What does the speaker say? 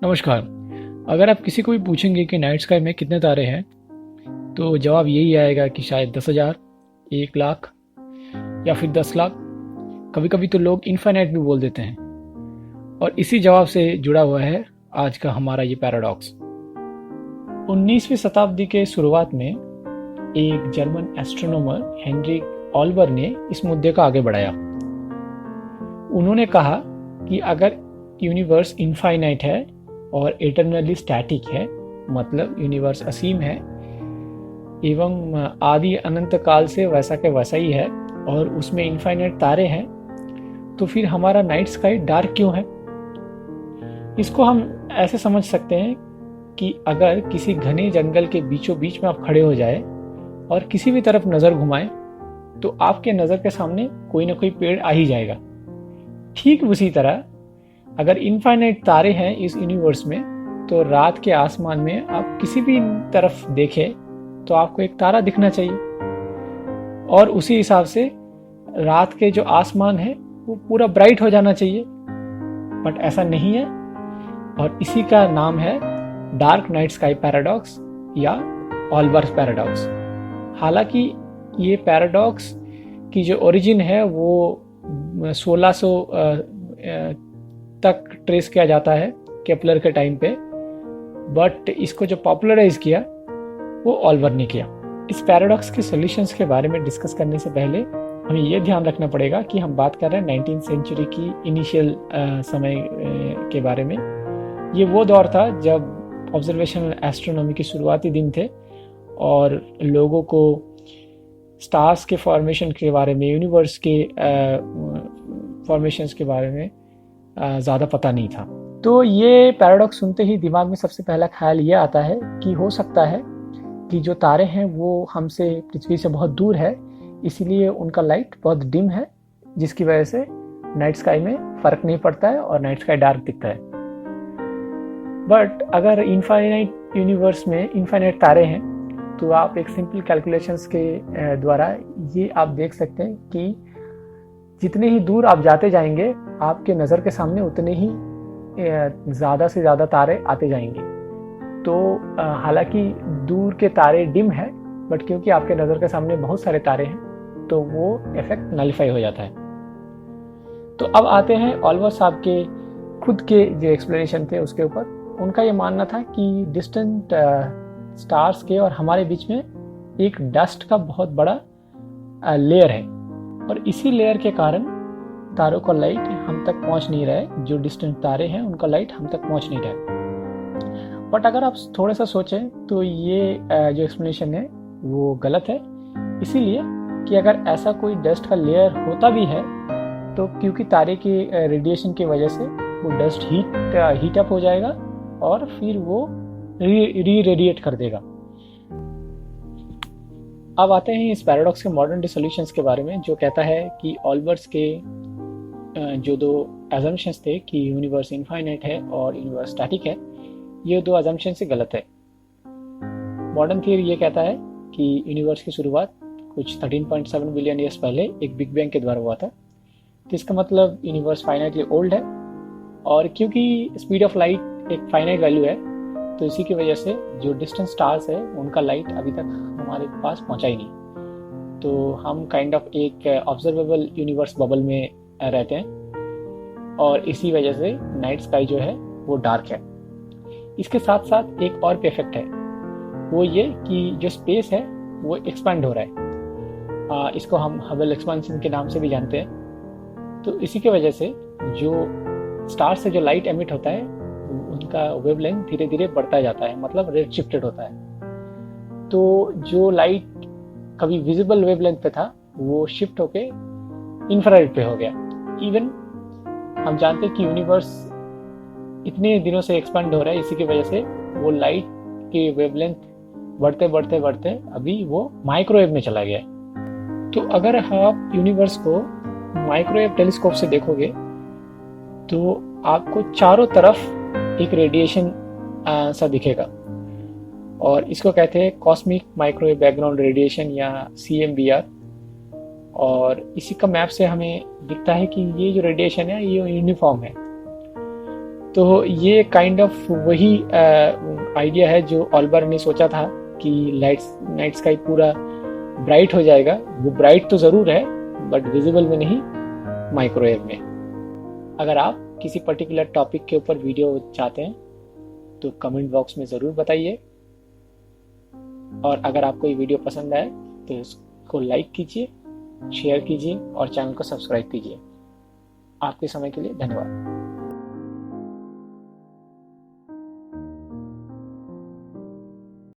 नमस्कार। अगर आप किसी को भी पूछेंगे कि नाइट स्काई में कितने तारे हैं, तो जवाब यही आएगा कि शायद 10,000, 1,00,000 या फिर 10,00,000। कभी कभी तो लोग इनफाइनाइट भी बोल देते हैं। और इसी जवाब से जुड़ा हुआ है आज का हमारा ये पैराडॉक्स। 19वीं शताब्दी के शुरुआत में एक जर्मन एस्ट्रोनॉमर हेनरिक ऑल्बर ने इस मुद्दे को आगे बढ़ाया। उन्होंने कहा कि अगर यूनिवर्स इनफाइनाइट है और इटरनली स्टैटिक है, मतलब यूनिवर्स असीम है एवं आदि अनंत काल से वैसा के वैसा ही है और उसमें इनफाइनाइट तारे हैं, तो फिर हमारा नाइट स्काई डार्क क्यों है? इसको हम ऐसे समझ सकते हैं कि अगर किसी घने जंगल के बीचों बीच में आप खड़े हो जाए और किसी भी तरफ नज़र घुमाएं, तो आपके नज़र के सामने कोई ना कोई पेड़ आ ही जाएगा। ठीक उसी तरह अगर इनफाइनाइट तारे हैं इस यूनिवर्स में, तो रात के आसमान में आप किसी भी तरफ देखें तो आपको एक तारा दिखना चाहिए और उसी हिसाब से रात के जो आसमान है वो पूरा ब्राइट हो जाना चाहिए। बट ऐसा नहीं है और इसी का नाम है डार्क नाइट स्काई पैराडॉक्स या ऑल्बर्स पैराडॉक्स। हालांकि ये पैराडॉक्स की जो ओरिजिन है वो 1600 तक ट्रेस किया जाता है केपलर के टाइम पे, बट इसको जो पॉपुलराइज किया वो ऑल्बर ने किया। इस पैराडॉक्स के सॉल्यूशंस के बारे में डिस्कस करने से पहले हमें ये ध्यान रखना पड़ेगा कि हम बात कर रहे हैं 19वीं सेंचुरी की इनिशियल समय के बारे में। ये वो दौर था जब ऑब्जर्वेशनल एस्ट्रोनॉमी के शुरुआती दिन थे और लोगों को स्टार्स के फॉर्मेशन के बारे में, यूनिवर्स के फॉर्मेशंस के बारे में ज़्यादा पता नहीं था। तो ये पैराडॉक्स सुनते ही दिमाग में सबसे पहला ख्याल ये आता है कि हो सकता है कि जो तारे हैं वो हमसे पृथ्वी से बहुत दूर है, इसीलिए उनका लाइट बहुत डिम है, जिसकी वजह से नाइट स्काई में फ़र्क नहीं पड़ता है और नाइट स्काई डार्क दिखता है। बट अगर इनफाइनाइट यूनिवर्स में इनफाइनाइट तारे हैं, तो आप एक सिंपल कैलकुलेशंस के द्वारा ये आप देख सकते हैं कि जितने ही दूर आप जाते जाएंगे आपके नज़र के सामने उतने ही ज़्यादा से ज़्यादा तारे आते जाएंगे। तो हालांकि दूर के तारे डिम है, बट क्योंकि आपके नज़र के सामने बहुत सारे तारे हैं तो वो इफेक्ट नलिफाई हो जाता है। तो अब आते हैं ऑल्बर साहब के खुद के जो एक्सप्लेनेशन थे उसके ऊपर। उनका ये मानना था कि डिस्टेंट स्टार्स के और हमारे बीच में एक डस्ट का बहुत बड़ा लेयर है और इसी लेयर के कारण तारों का लाइट हम तक पहुंच नहीं रहा है। जो डिस्टेंट तारे हैं उनका लाइट हम तक पहुंच नहीं रहा है। बट अगर आप थोड़ा सा सोचें तो ये जो एक्सप्लेनेशन है वो गलत है, इसीलिए कि अगर ऐसा कोई डस्ट का लेयर होता भी है तो क्योंकि तारे के रेडिएशन की वजह से वो डस्ट हीट अप हो जाएगा और फिर वो री रेडिएट कर देगा। अब आते हैं इस पैराडॉक्स के मॉडर्न डे सॉल्यूशंस के बारे में, जो कहता है कि ऑल्बर्स के जो दो अजम्पशंस थे कि यूनिवर्स इनफाइनाइट है और यूनिवर्स स्टैटिक है, ये दो अजम्पशन से गलत है। मॉडर्न थियरी ये कहता है कि यूनिवर्स की शुरुआत कुछ 13.7 बिलियन ईयर्स पहले एक बिग बैंग के द्वारा हुआ था। तो इसका मतलब यूनिवर्स फाइनाइटली ओल्ड है और क्योंकि स्पीड ऑफ लाइट एक फाइनाइट वैल्यू है, तो इसी की वजह से जो डिस्टेंट स्टार्स है उनका लाइट अभी तक हमारे पास पहुंचा ही नहीं। तो हम काइंड ऑफ एक ऑब्जर्वेबल यूनिवर्स बबल में रहते हैं और इसी वजह से नाइट स्काई जो है वो डार्क है। इसके साथ साथ एक और भी इफेक्ट है, वो ये कि जो स्पेस है वो एक्सपेंड हो रहा है। इसको हम हबल एक्सपेंशन के नाम से भी जानते हैं। तो इसी की वजह से जो स्टार से जो लाइट एमिट होता है उनका वेवलेंथ धीरे धीरे बढ़ता जाता है, मतलब रेड शिफ्टेड होता है। तो जो लाइट कभी विजिबल वेवलेंथ पे था वो शिफ्ट होके इंफ्रारेड पे हो गया। इवन हम जानते हैं कि यूनिवर्स इतने दिनों से एक्सपेंड हो रहा है, इसी की वजह से वो लाइट के वेवलेंथ बढ़ते बढ़ते बढ़ते अभी वो माइक्रोवेव में चला गया है। तो अगर आप यूनिवर्स को माइक्रोवेव टेलीस्कोप से देखोगे तो आपको चारों तरफ एक रेडिएशन सा दिखेगा और इसको कहते हैं कॉस्मिक माइक्रोवेव बैकग्राउंड रेडिएशन या CMBR। और इसी का मैप से हमें दिखता है कि ये जो रेडिएशन है ये यूनिफॉर्म है। तो ये काइंड ऑफ वही आइडिया है जो ऑल्बर ने सोचा था कि नाइट स्काई पूरा ब्राइट हो जाएगा। वो ब्राइट तो ज़रूर है बट विजिबल में नहीं, माइक्रोवेव में। अगर आप किसी पर्टिकुलर टॉपिक के ऊपर वीडियो चाहते हैं तो कमेंट बॉक्स में ज़रूर बताइए, और अगर आपको ये वीडियो पसंद आए तो इसको लाइक कीजिए, शेयर कीजिए और चैनल को सब्सक्राइब कीजिए। आपके समय के लिए धन्यवाद।